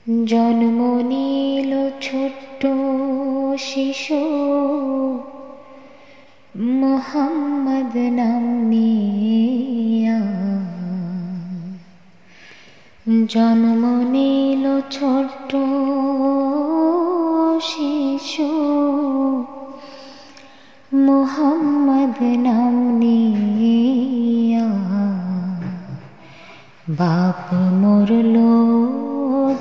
জন্ম নিল ছোট্ট শিশু মোহাম্মদ নাম নিয়া। জন্ম নিল ছোট্ট শিশু মোহাম্মদ নাম নিয়া। বাপ মরলো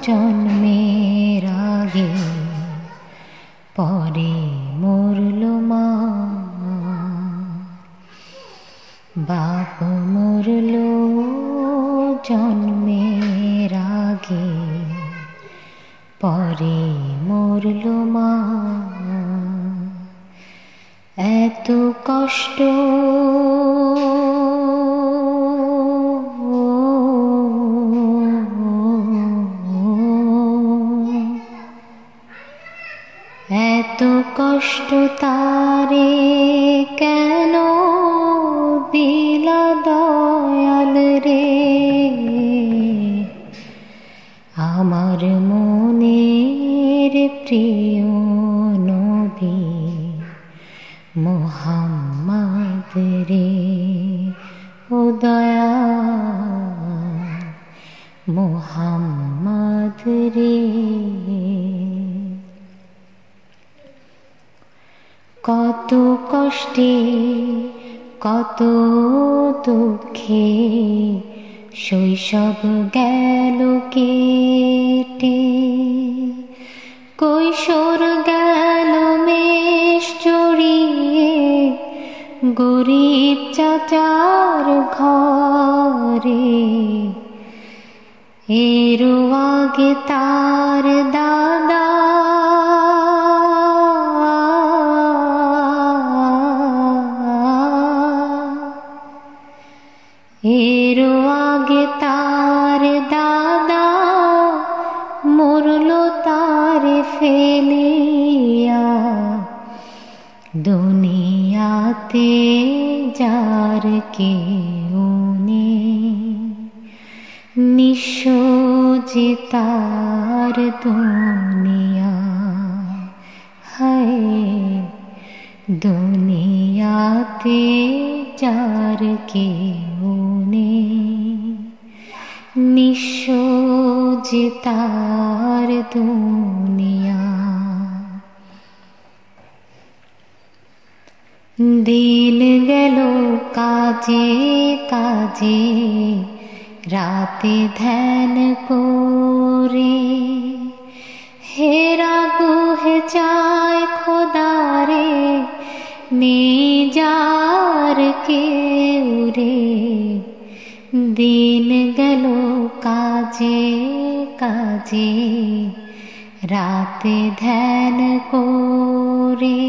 জন্মের আগে, পরে মরলো মা। বাপ মরলো জন্মের আগে, পরে মরলো মা। এত কষ্ট এত কষ্ট তারে কেন দিলা দয়াল রে। আমার মনের প্রিয় নবী মোহাম্মদ রে, ও দয়াল মোহাম্মদ রে। কত কষ্টে কত দুঃখে শৈশব গেল কেটে, কৈশোর গেল মেষ চড়িয়ে গরিব চাচার ঘরে। এরও আগে তার দাদা এরও আগে তার দাদা মরলো তারে ফেলিয়া। দুনিয়াতে যার কেউ নেই, নিঃস্ব যে তার দুনিয়া। হায় দুনিয়াতে যার কেউ নেই, নিঃস্ব যে তার দুনিয়া। দিন গেল কাজে কাজে, রাতে ধ্যান করে। হেরা গুহে চায় খোদারে, নিজার কেউ রে। দিন গেল কাজে কাজে, রাতে ধ্যান করে।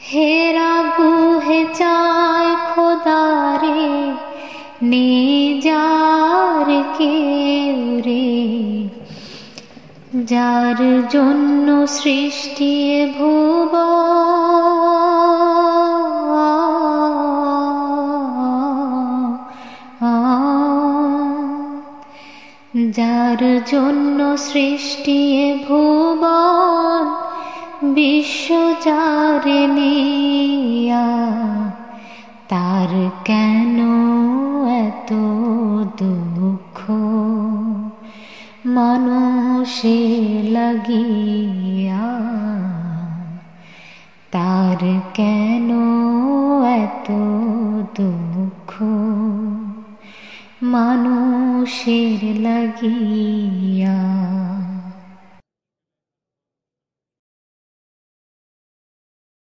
হেরা গুহে চায় খোদারে, নিজার কেউ রে। যার জন্য সৃষ্টি ভুবন, যার জন্য সৃষ্টি ভুবন, বিশ্ব যারে নিয়া। তার কেন এত দুঃখ মানুষে লাগিয়া। তার কেন এত দুঃখ মানুষের লাগিয়া।